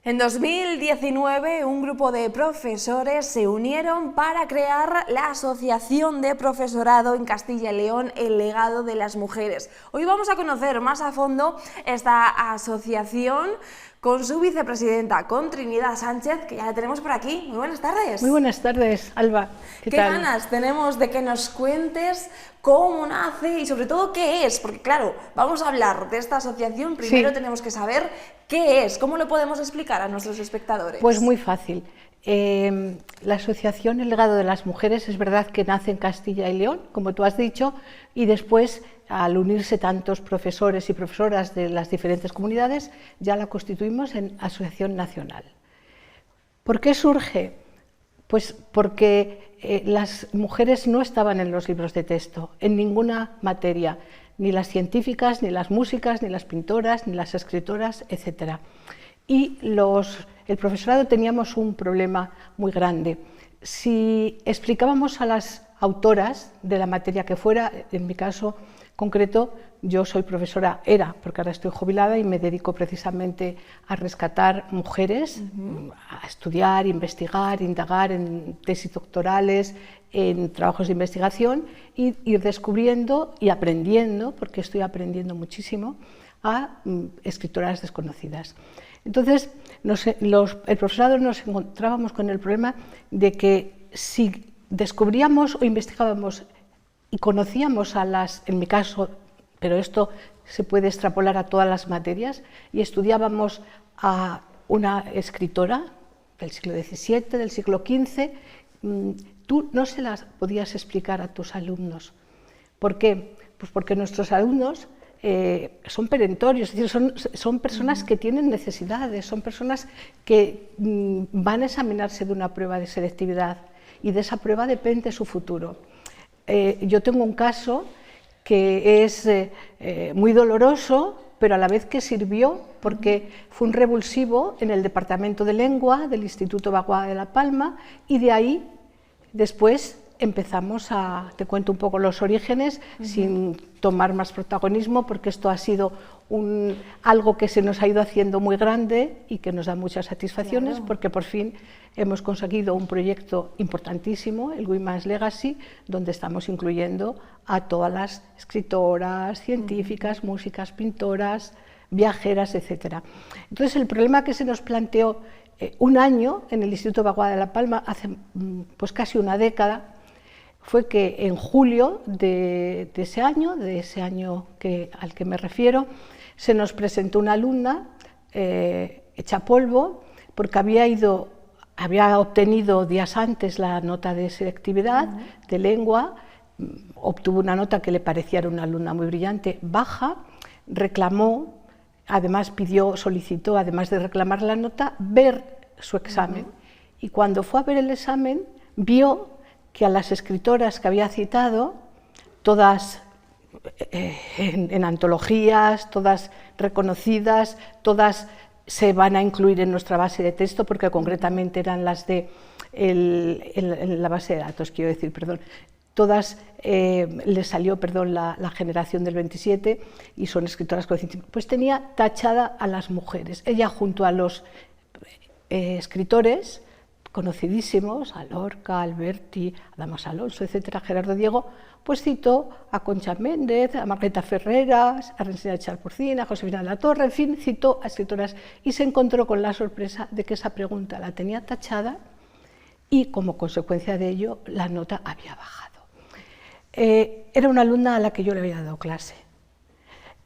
En 2019, un grupo de profesores se unieron para crear la Asociación de Profesorado en Castilla y León, El Legado de las Mujeres. Hoy vamos a conocer más a fondo esta asociación con su vicepresidenta, con Trinidad Sánchez, que ya la tenemos por aquí. Muy buenas tardes. Muy buenas tardes, Alba. ¿Qué ganas tenemos de que nos cuentes cómo nace y sobre todo qué es? Porque claro, vamos a hablar de esta asociación, primero tenemos que saber qué es, cómo lo podemos explicar a nuestros espectadores. Pues muy fácil. La Asociación El Legado de las Mujeres es verdad que nace en Castilla y León, como tú has dicho, y después, al unirse tantos profesores y profesoras de las diferentes comunidades, ya la constituimos en Asociación Nacional. ¿Por qué surge? Pues porque las mujeres no estaban en los libros de texto, en ninguna materia, ni las científicas, ni las músicas, ni las pintoras, ni las escritoras, etc. Y el profesorado teníamos un problema muy grande. Si explicábamos a las autoras de la materia que fuera, en mi caso concreto, yo soy profesora, porque ahora estoy jubilada y me dedico precisamente a rescatar mujeres, a estudiar, investigar, indagar en tesis doctorales, en trabajos de investigación, y ir descubriendo y aprendiendo, porque estoy aprendiendo muchísimo, a escritoras desconocidas. Entonces, el profesorado nos encontrábamos con el problema de que si descubríamos o investigábamos y conocíamos a en mi caso, pero esto se puede extrapolar a todas las materias, y estudiábamos a una escritora del siglo XVII, del siglo XV, tú no se las podías explicar a tus alumnos. ¿Por qué? Pues porque nuestros alumnos son perentorios, es decir, son personas que tienen necesidades, son personas que van a examinarse de una prueba de selectividad y de esa prueba depende su futuro. Yo tengo un caso que es muy doloroso, pero a la vez que sirvió, porque fue un revulsivo en el Departamento de Lengua del Instituto Baguada de La Palma, y de ahí después empezamos te cuento un poco los orígenes, sin tomar más protagonismo, porque esto ha sido algo que se nos ha ido haciendo muy grande y que nos da muchas satisfacciones, porque por fin hemos conseguido un proyecto importantísimo, el Women's Legacy, donde estamos incluyendo a todas las escritoras, científicas, músicas, pintoras, viajeras, etc. Entonces, el problema que se nos planteó un año en el Instituto Baguada de La Palma, hace pues casi una década, fue que en julio de ese año al que me refiero, se nos presentó una alumna hecha polvo, porque había obtenido días antes la nota de selectividad de lengua, obtuvo una nota que le parecía una alumna muy brillante, baja, reclamó, además solicitó, además de reclamar la nota, ver su examen. Y cuando fue a ver el examen, vio que a las escritoras que había citado, todas en antologías, todas reconocidas, todas se van a incluir en nuestra base de texto, porque concretamente eran las de la base de datos, quiero decir, perdón. Todas les salió, la generación del 27 y son escritoras conocidas. Pues tenía tachada a las mujeres. Ella, junto a los escritores conocidísimos, a Lorca, Alberti, a Damas Alonso, etcétera, Gerardo Diego, pues citó a Concha Méndez, a Margarita Ferreras, a Rencina de Charporcina, a Josefina de la Torre, en fin, citó a escritoras y se encontró con la sorpresa de que esa pregunta la tenía tachada y, como consecuencia de ello, la nota había bajado. Era una alumna a la que yo le había dado clase.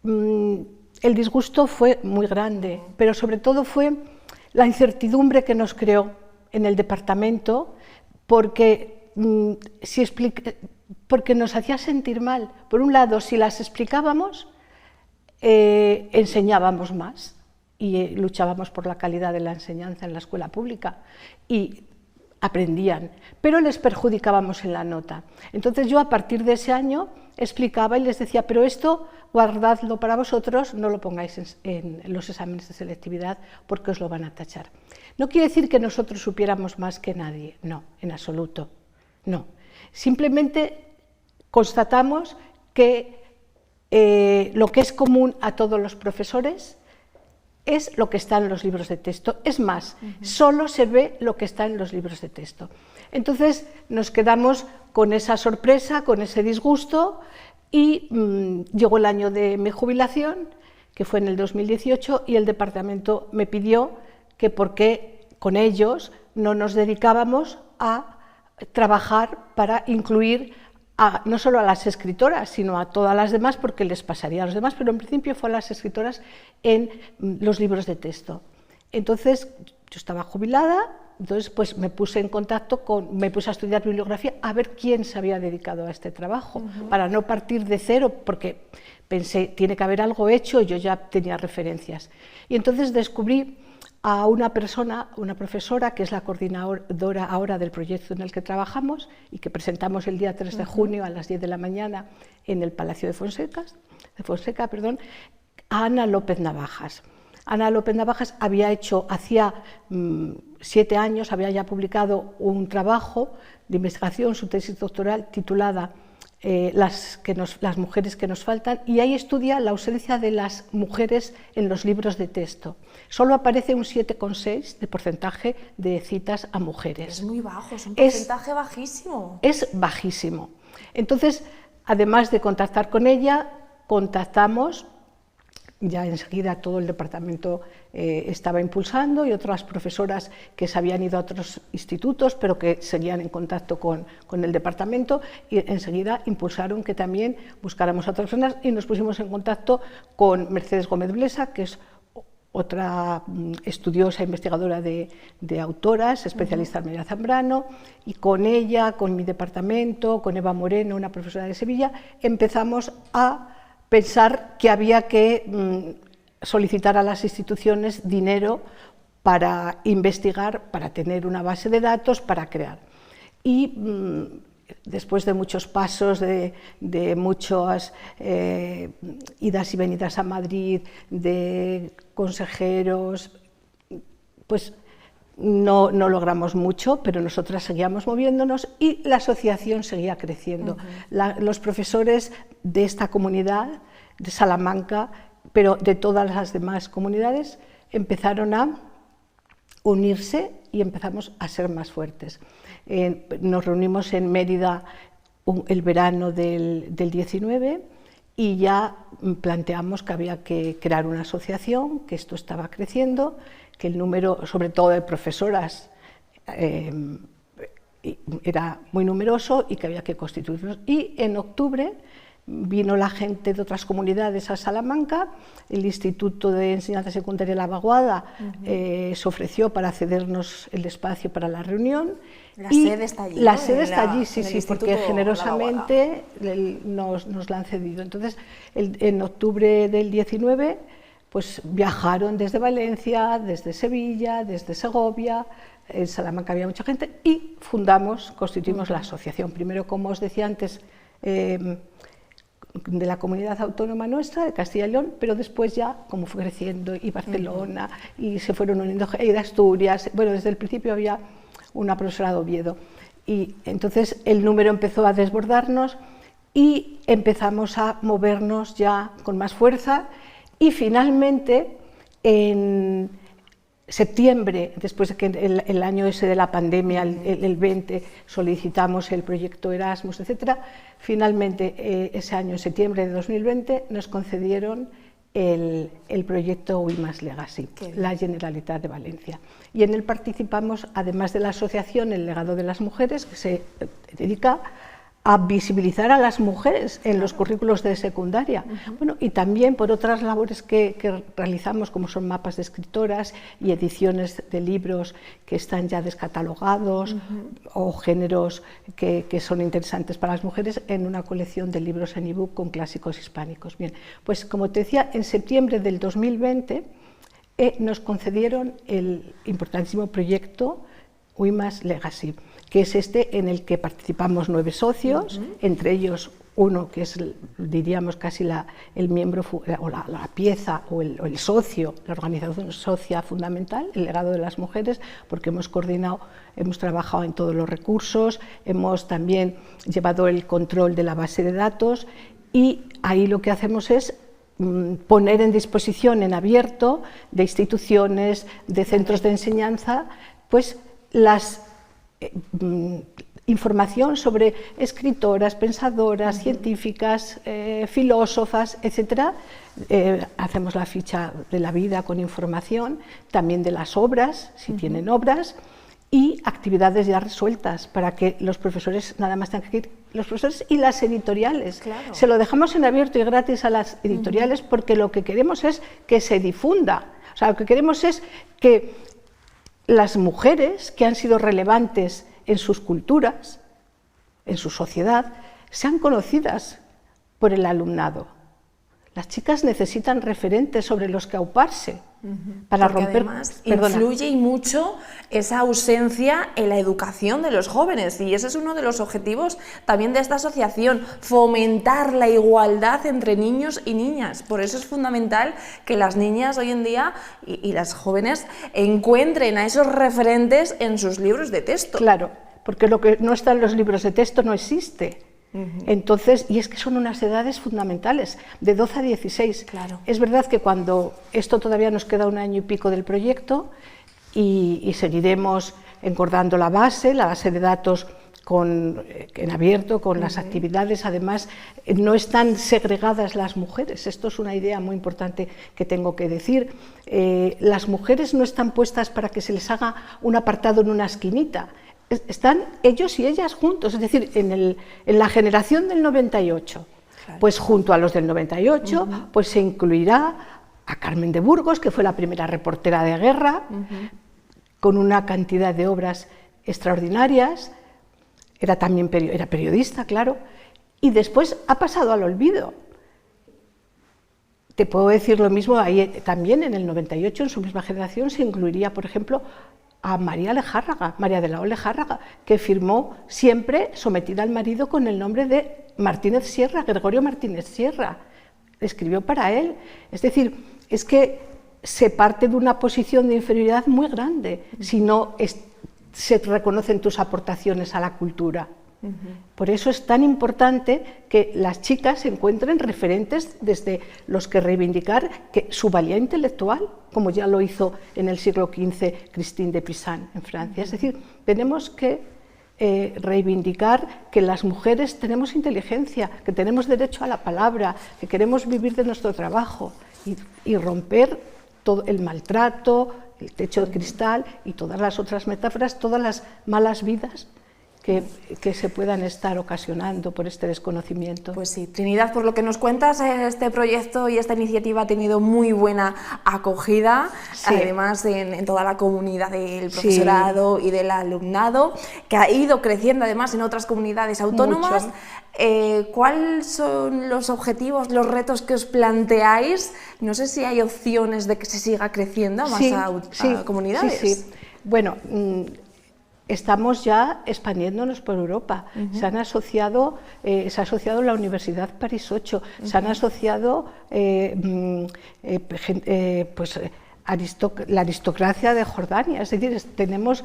El disgusto fue muy grande, pero sobre todo fue la incertidumbre que nos creó en el departamento, porque nos hacía sentir mal. Por un lado, si las explicábamos, enseñábamos más y luchábamos por la calidad de la enseñanza en la escuela pública y aprendían, pero les perjudicábamos en la nota. Entonces yo, a partir de ese año, explicaba y les decía, pero esto guardadlo para vosotros, no lo pongáis en los exámenes de selectividad porque os lo van a tachar. No quiere decir que nosotros supiéramos más que nadie, no, en absoluto, no. Simplemente constatamos que lo que es común a todos los profesores es lo que está en los libros de texto. Es más, solo se ve lo que está en los libros de texto. Entonces nos quedamos con esa sorpresa, con ese disgusto, y llegó el año de mi jubilación, que fue en el 2018, y el departamento me pidió que por qué con ellos no nos dedicábamos a trabajar para incluir no solo a las escritoras, sino a todas las demás, porque les pasaría a los demás, pero en principio fue a las escritoras en los libros de texto. Entonces, yo estaba jubilada, entonces pues me puse a estudiar bibliografía, a ver quién se había dedicado a este trabajo, para no partir de cero, porque pensé, tiene que haber algo hecho, y yo ya tenía referencias. Y entonces descubrí a una persona, una profesora, que es la coordinadora ahora del proyecto en el que trabajamos y que presentamos el día 3 de junio a las 10 de la mañana en el Palacio de Fonseca, a Ana López Navajas. Ana López Navajas había hecho, hacía 7 años, había ya publicado un trabajo de investigación, su tesis doctoral, titulada las mujeres que nos faltan, y ahí estudia la ausencia de las mujeres en los libros de texto. Solo aparece un 7,6 de porcentaje de citas a mujeres. Es muy bajo, es un porcentaje bajísimo. Es bajísimo. Entonces, además de contactar con ella, contactamos, ya enseguida todo el departamento estaba impulsando, y otras profesoras que se habían ido a otros institutos pero que seguían en contacto con el departamento, y enseguida impulsaron que también buscáramos a otras personas, y nos pusimos en contacto con Mercedes Gómez Blesa, que es otra estudiosa investigadora de autoras, especialista en María Zambrano, y con ella, con mi departamento, con Eva Moreno, una profesora de Sevilla, empezamos a pensar que había que solicitar a las instituciones dinero para investigar, para tener una base de datos, para crear. Y después de muchos pasos, de muchas idas y venidas a Madrid, de consejeros, pues no logramos mucho, pero nosotras seguíamos moviéndonos y la asociación seguía creciendo. Los profesores de esta comunidad, de Salamanca, pero de todas las demás comunidades, empezaron a unirse y empezamos a ser más fuertes. Nos reunimos en Mérida el verano del 19 y ya planteamos que había que crear una asociación, que esto estaba creciendo, que el número, sobre todo de profesoras, era muy numeroso y que había que constituirnos. Y en octubre vino la gente de otras comunidades a Salamanca, el Instituto de Enseñanza Secundaria La Vaguada se ofreció para cedernos el espacio para la reunión. La sede está allí. La sede está allí, sí, porque generosamente nos la han cedido. Entonces, en octubre del 19, pues viajaron desde Valencia, desde Sevilla, desde Segovia, en Salamanca había mucha gente, y constituimos la asociación. Primero, como os decía antes, de la comunidad autónoma nuestra, de Castilla y León, pero después ya, como fue creciendo, y Barcelona, y se fueron uniendo, y de Asturias, bueno, desde el principio había una profesora de Oviedo, y entonces el número empezó a desbordarnos y empezamos a movernos ya con más fuerza, y finalmente en septiembre, después de que el año ese de la pandemia, el 20, solicitamos el proyecto Erasmus, etc., finalmente ese año, en septiembre de 2020, nos concedieron el proyecto UIMAS Legacy, la Generalitat de Valencia. Y en él participamos, además de la asociación El Legado de las Mujeres, que se dedica a visibilizar a las mujeres en los currículos de secundaria. Bueno, y también por otras labores que realizamos, como son mapas de escritoras y ediciones de libros que están ya descatalogados, o géneros que son interesantes para las mujeres, en una colección de libros en ebook con clásicos hispánicos. Bien, pues como te decía, en septiembre del 2020 nos concedieron el importantísimo proyecto UIMAS Legacy, que es este en el que participamos 9 socios, entre ellos uno que es, diríamos, casi el miembro o la pieza o el socio, la organización socia fundamental, el Legado de las Mujeres, porque hemos coordinado, hemos trabajado en todos los recursos, hemos también llevado el control de la base de datos, y ahí lo que hacemos es poner en disposición en abierto de instituciones, de centros de enseñanza, pues información sobre escritoras, pensadoras, científicas, filósofas, etc. Hacemos la ficha de la vida con información, también de las obras, si tienen obras, y actividades ya resueltas para que los profesores nada más tengan que ir, los profesores y las editoriales. Claro. Se lo dejamos en abierto y gratis a las editoriales porque lo que queremos es que se difunda. O sea, lo que queremos es que las mujeres que han sido relevantes en sus culturas, en su sociedad, sean conocidas por el alumnado. Las chicas necesitan referentes sobre los que auparse para porque romper. Además, influye y mucho esa ausencia en la educación de los jóvenes, y ese es uno de los objetivos también de esta asociación, fomentar la igualdad entre niños y niñas. Por eso es fundamental que las niñas hoy en día y las jóvenes encuentren a esos referentes en sus libros de texto. Claro, porque lo que no está en los libros de texto no existe. Entonces, y es que son unas edades fundamentales, de 12 a 16. Claro. Es verdad que cuando esto todavía nos queda un año y pico del proyecto y seguiremos engordando la base de datos en abierto, con las actividades. Además, no están segregadas las mujeres. Esto es una idea muy importante que tengo que decir. Las mujeres no están puestas para que se les haga un apartado en una esquinita. Están ellos y ellas juntos, es decir, en la generación del 98, claro. Pues junto a los del 98, pues se incluirá a Carmen de Burgos, que fue la primera reportera de guerra, con una cantidad de obras extraordinarias, era periodista, claro, y después ha pasado al olvido. Te puedo decir lo mismo, ahí también en el 98, en su misma generación, se incluiría, por ejemplo, a María de la O. Lejárraga, que firmó siempre sometida al marido con el nombre de Martínez Sierra, Gregorio Martínez Sierra. Escribió para él. Es decir, es que se parte de una posición de inferioridad muy grande si no se reconocen tus aportaciones a la cultura. Por eso es tan importante que las chicas encuentren referentes desde los que reivindicar que su valía intelectual, como ya lo hizo en el siglo XV Christine de Pizan en Francia. Es decir, tenemos que reivindicar que las mujeres tenemos inteligencia, que tenemos derecho a la palabra, que queremos vivir de nuestro trabajo y romper todo el maltrato, el techo de cristal y todas las otras metáforas, todas las malas vidas que se puedan estar ocasionando por este desconocimiento. Pues sí, Trinidad, por lo que nos cuentas, este proyecto y esta iniciativa ha tenido muy buena acogida, sí. Además en toda la comunidad del profesorado, sí. Y del alumnado, que ha ido creciendo además en otras comunidades autónomas. ¿Cuáles son los objetivos, los retos que os planteáis? No sé si hay opciones de que se siga creciendo más a comunidades. Sí. Bueno, estamos ya expandiéndonos por Europa. Se ha asociado la Universidad París 8, se han asociado la aristocracia de Jordania. Es decir, tenemos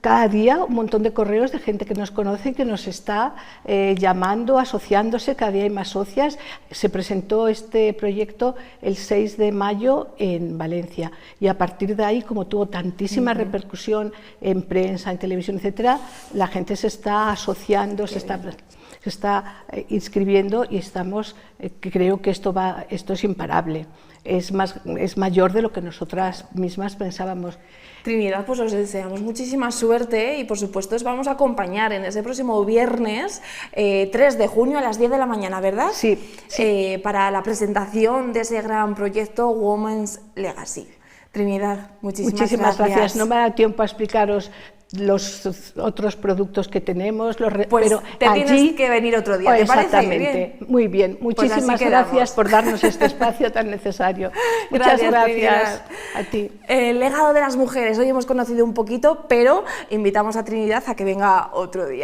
cada día un montón de correos de gente que nos conoce y que nos está llamando, asociándose. Cada día hay más socias. Se presentó este proyecto el 6 de mayo en Valencia y a partir de ahí, como tuvo tantísima repercusión en prensa, en televisión, etcétera, la gente se está asociando, se está inscribiendo y creo que esto es imparable. Es mayor de lo que nosotras mismas pensábamos. Trinidad, pues os deseamos muchísima suerte y por supuesto os vamos a acompañar en ese próximo viernes 3 de junio a las 10 de la mañana, ¿verdad? Sí. Para la presentación de ese gran proyecto Women's Legacy. Trinidad, muchísimas gracias. No me da tiempo a explicaros los otros productos que tenemos, pero tienes que venir otro día, ¿te exactamente, parece? Muy bien, muchísimas gracias por darnos este espacio tan necesario. Muchas gracias a ti. El legado de las mujeres, hoy hemos conocido un poquito, pero invitamos a Trinidad a que venga otro día.